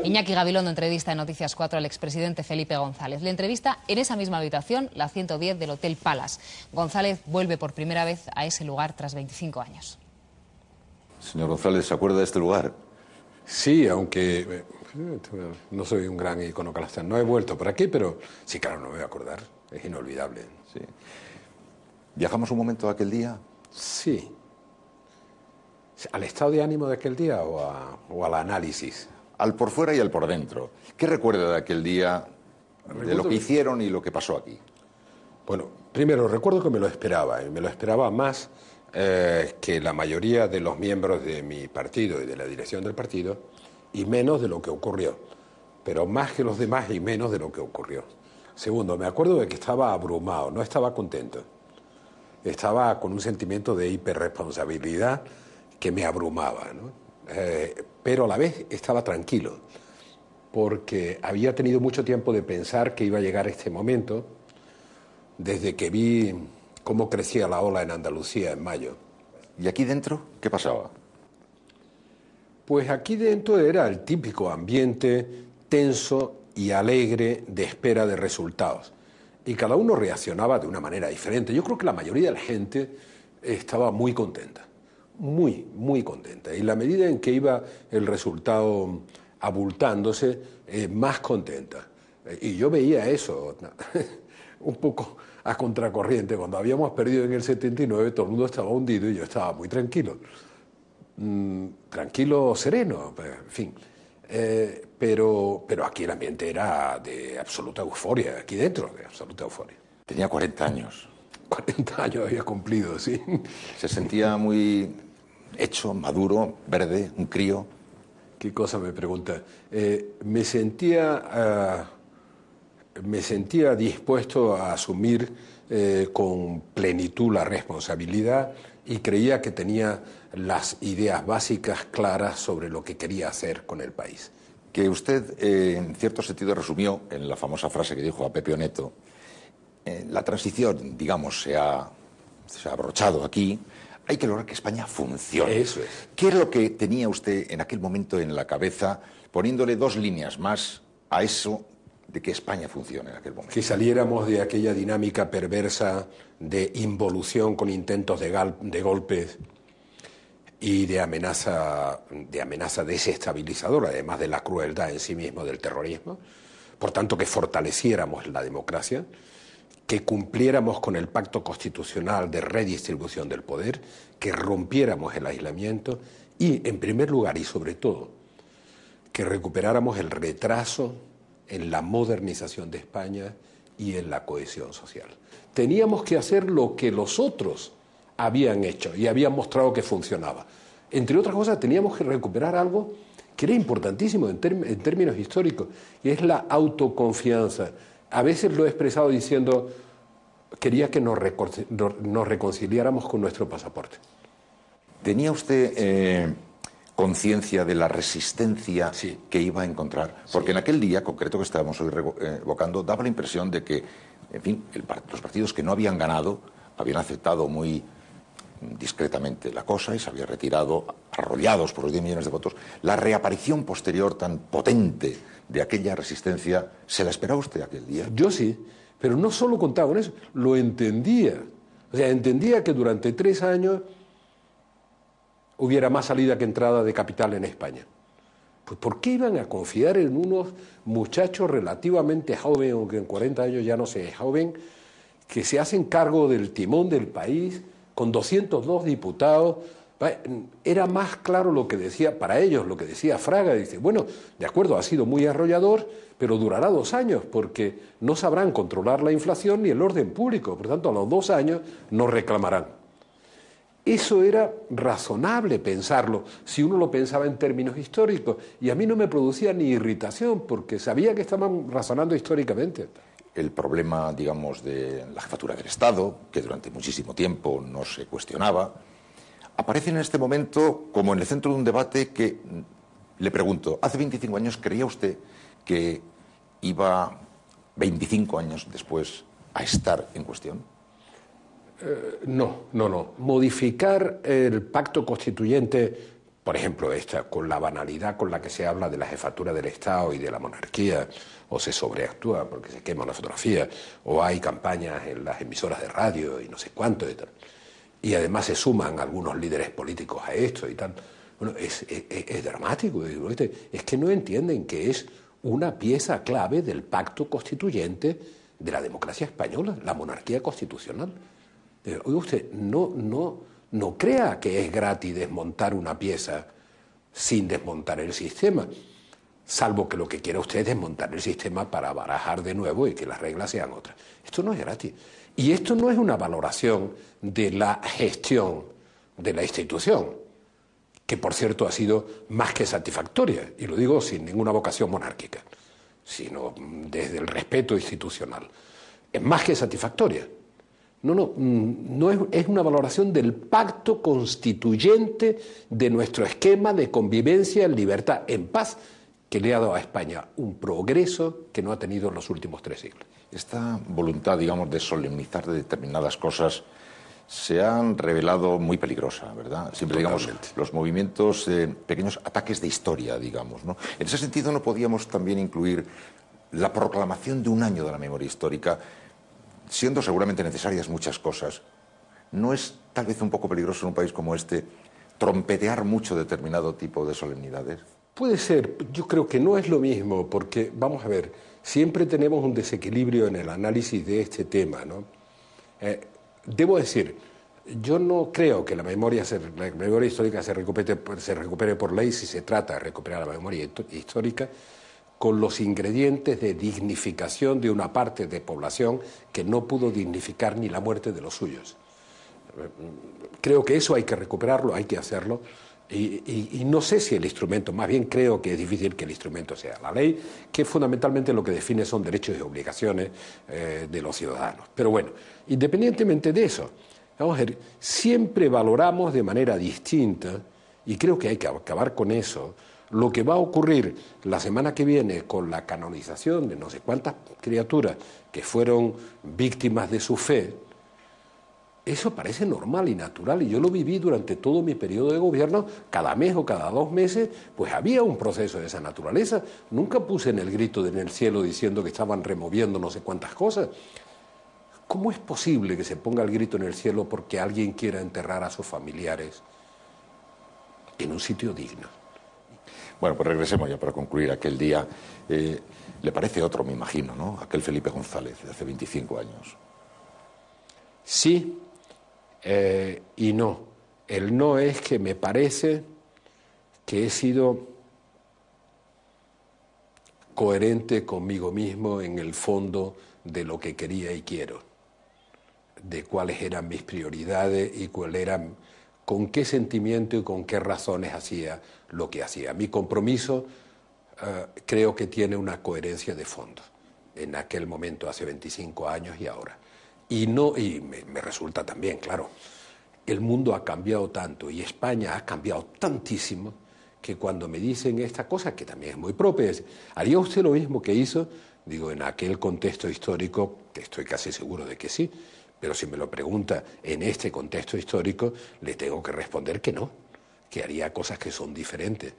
Iñaki Gabilondo entrevista en Noticias 4 al expresidente Felipe González. Le entrevista en esa misma habitación, la 110 del Hotel Palace. González vuelve por primera vez a ese lugar tras 25 años. Señor González, ¿se acuerda de este lugar? Sí, aunque no soy un gran iconoclasta. No he vuelto por aquí, pero sí, claro, no me voy a acordar. Es inolvidable. Sí. ¿Viajamos un momento a aquel día? Sí. ¿Al estado de ánimo de aquel día o al análisis? Al por fuera y al por dentro. ¿Qué recuerda de aquel día, de lo que hicieron y lo que pasó aquí? Bueno, primero, recuerdo que me lo esperaba, y me lo esperaba más que la mayoría de los miembros de mi partido y de la dirección del partido, y menos de lo que ocurrió. Pero más que los demás y menos de lo que ocurrió. Segundo, me acuerdo de que estaba abrumado, no estaba contento. Estaba con un sentimiento de hiperresponsabilidad que me abrumaba, ¿no? Pero a la vez estaba tranquilo, porque había tenido mucho tiempo de pensar que iba a llegar este momento, desde que vi cómo crecía la ola en Andalucía en mayo. ¿Y aquí dentro qué pasaba? Pues aquí dentro era el típico ambiente tenso y alegre de espera de resultados. Y cada uno reaccionaba de una manera diferente. Yo creo que la mayoría de la gente estaba muy contenta, muy, muy contenta. Y la medida en que iba el resultado abultándose, más contenta. Y yo veía eso un poco a contracorriente. Cuando habíamos perdido en el 79, todo el mundo estaba hundido y yo estaba muy tranquilo. Tranquilo, sereno, en fin. Pero aquí el ambiente era de absoluta euforia, aquí dentro, de absoluta euforia. Tenía 40 años. 40 años había cumplido, sí. Se sentía muy hecho, maduro, verde, un crío. ¿Qué cosa me pregunta? Me sentía dispuesto a asumir con plenitud la responsabilidad y creía que tenía las ideas básicas claras sobre lo que quería hacer con el país. Que usted, en cierto sentido, resumió en la famosa frase que dijo a Pepe Oneto, la transición, digamos, se ha abrochado aquí, hay que lograr que España funcione. Eso es. ¿Qué es lo que tenía usted en aquel momento en la cabeza, poniéndole 2 líneas más a eso de que España funcione en aquel momento? Que saliéramos de aquella dinámica perversa de involución con intentos de golpes y de amenaza desestabilizadora, además de la crueldad en sí mismo del terrorismo. Por tanto, que fortaleciéramos la democracia, que cumpliéramos con el pacto constitucional de redistribución del poder, que rompiéramos el aislamiento y, en primer lugar y sobre todo, que recuperáramos el retraso en la modernización de España y en la cohesión social. Teníamos que hacer lo que los otros habían hecho y habían mostrado que funcionaba. Entre otras cosas, teníamos que recuperar algo que era importantísimo en términos históricos, y es la autoconfianza. A veces lo he expresado diciendo, quería que nos reconciliáramos con nuestro pasaporte. ¿Tenía usted conciencia de la resistencia sí. que iba a encontrar? Porque en aquel día concreto que estábamos hoy evocando, daba la impresión de que, en fin, los partidos que no habían ganado habían aceptado muy discretamente la cosa y se habían retirado arrollados por los 10 millones de votos. La reaparición posterior tan potente de aquella resistencia, ¿se la esperaba usted aquel día? Yo sí, pero no solo contaba con eso, lo entendía. O sea, entendía que durante 3 años hubiera más salida que entrada de capital en España. Pues ¿por qué iban a confiar en unos muchachos relativamente jóvenes, aunque en 40 años ya no se es joven, que se hacen cargo del timón del país con 202 diputados? Era más claro lo que decía, para ellos, lo que decía Fraga. Dice, bueno, de acuerdo, ha sido muy arrollador, pero durará 2 años, porque no sabrán controlar la inflación ni el orden público. Por tanto, a los 2 años nos reclamarán. Eso era razonable pensarlo, si uno lo pensaba en términos históricos. Y a mí no me producía ni irritación, porque sabía que estaban razonando históricamente. El problema, digamos, de la jefatura del Estado, que durante muchísimo tiempo no se cuestionaba, aparece en este momento como en el centro de un debate que, le pregunto, hace 25 años, ¿creía usted que iba 25 años después a estar en cuestión? No. Modificar el pacto constituyente por ejemplo, con la banalidad con la que se habla de la jefatura del Estado y de la monarquía, o se sobreactúa porque se quema una fotografía, o hay campañas en las emisoras de radio y no sé cuánto y tal. Y además se suman algunos líderes políticos a esto y tal. Bueno, es dramático. Es que no entienden que es una pieza clave del pacto constituyente de la democracia española, la monarquía constitucional. Oiga usted, no crea que es gratis desmontar una pieza sin desmontar el sistema, salvo que lo que quiera usted es desmontar el sistema para barajar de nuevo y que las reglas sean otras. Esto no es gratis. Y esto no es una valoración de la gestión de la institución, que por cierto ha sido más que satisfactoria, y lo digo sin ninguna vocación monárquica, sino desde el respeto institucional. Es más que satisfactoria. No es una valoración del pacto constituyente de nuestro esquema de convivencia en libertad, en paz, que le ha dado a España un progreso que no ha tenido en los últimos 3 siglos. Esta voluntad, digamos, de solemnizar determinadas cosas se han revelado muy peligrosa, ¿verdad? Siempre, digamos, los movimientos, pequeños ataques de historia, digamos, ¿no? En ese sentido, ¿no podíamos también incluir la proclamación de un año de la memoria histórica, siendo seguramente necesarias muchas cosas? ¿No es tal vez un poco peligroso en un país como este trompetear mucho determinado tipo de solemnidades? Puede ser, yo creo que no es lo mismo, porque, vamos a ver, siempre tenemos un desequilibrio en el análisis de este tema, ¿no? Debo decir, yo no creo que la memoria histórica se recupere por ley si se trata de recuperar la memoria histórica con los ingredientes de dignificación de una parte de población que no pudo dignificar ni la muerte de los suyos. Creo que eso hay que recuperarlo, hay que hacerlo, y no sé si el instrumento, más bien creo que es difícil que el instrumento sea la ley, que fundamentalmente lo que define son derechos y obligaciones de los ciudadanos. Pero bueno, independientemente de eso, vamos a ver, siempre valoramos de manera distinta, y creo que hay que acabar con eso, lo que va a ocurrir la semana que viene con la canonización de no sé cuántas criaturas que fueron víctimas de su fe. Eso parece normal y natural, y yo lo viví durante todo mi periodo de gobierno. Cada mes o cada 2 meses, pues había un proceso de esa naturaleza. Nunca puse en el grito en el cielo diciendo que estaban removiendo no sé cuántas cosas. ¿Cómo es posible que se ponga el grito en el cielo porque alguien quiera enterrar a sus familiares en un sitio digno? Bueno, pues regresemos ya para concluir aquel día. Le parece otro, me imagino, ¿no? Aquel Felipe González de hace 25 años. Sí y no. El no es que me parece que he sido coherente conmigo mismo en el fondo de lo que quería y quiero, de cuáles eran mis prioridades y con qué sentimiento y con qué razones hacía lo que hacía. Mi compromiso creo que tiene una coherencia de fondo, en aquel momento, hace 25 años y ahora. Y me resulta también, claro, el mundo ha cambiado tanto y España ha cambiado tantísimo que cuando me dicen esta cosa, que también es muy propia, ¿haría usted lo mismo que hizo? Digo, en aquel contexto histórico, que estoy casi seguro de que sí, pero si me lo pregunta en este contexto histórico, le tengo que responder que no, que haría cosas que son diferentes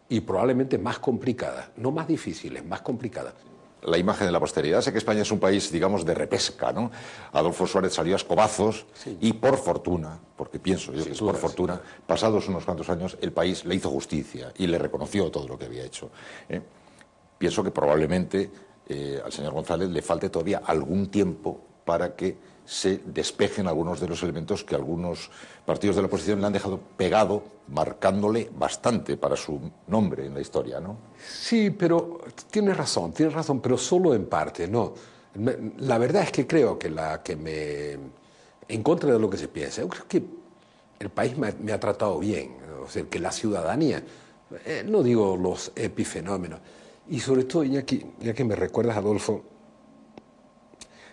y probablemente más complicadas, no más difíciles, más complicadas. La imagen de la posteridad. Sé que España es un país, digamos, de repesca, ¿no? Adolfo Suárez salió a escobazos, sí, y por fortuna, porque pienso yo que es por fortuna, pasados unos cuantos años, el país le hizo justicia y le reconoció todo lo que había hecho. Pienso que probablemente al señor González le falte todavía algún tiempo para que se despejen algunos de los elementos que algunos partidos de la oposición le han dejado pegado, marcándole bastante para su nombre en la historia, ¿no? Sí, pero tienes razón, pero solo en parte, ¿no? La verdad es que creo que en contra de lo que se piensa, yo creo que el país me ha tratado bien, ¿no? O sea, que la ciudadanía, no digo los epifenómenos, y sobre todo, ya que me recuerdas, Adolfo,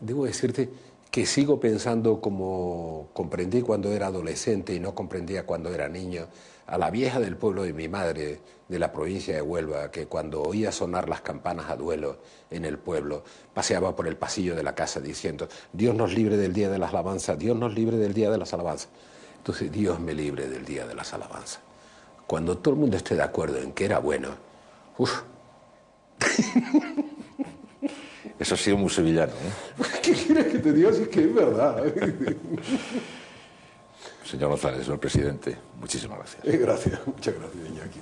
debo decirte que sigo pensando como comprendí cuando era adolescente y no comprendía cuando era niño, a la vieja del pueblo de mi madre, de la provincia de Huelva, que cuando oía sonar las campanas a duelo en el pueblo, paseaba por el pasillo de la casa diciendo: Dios nos libre del día de las alabanzas, Dios nos libre del día de las alabanzas. Entonces, Dios me libre del día de las alabanzas. cuando todo el mundo esté de acuerdo en que era bueno, ¡uf! Eso ha sido muy sevillano, ¿eh? ¿Qué quieres que te diga si es que es verdad? Señor González, señor presidente, muchísimas gracias. Gracias, muchas gracias, Iñaki.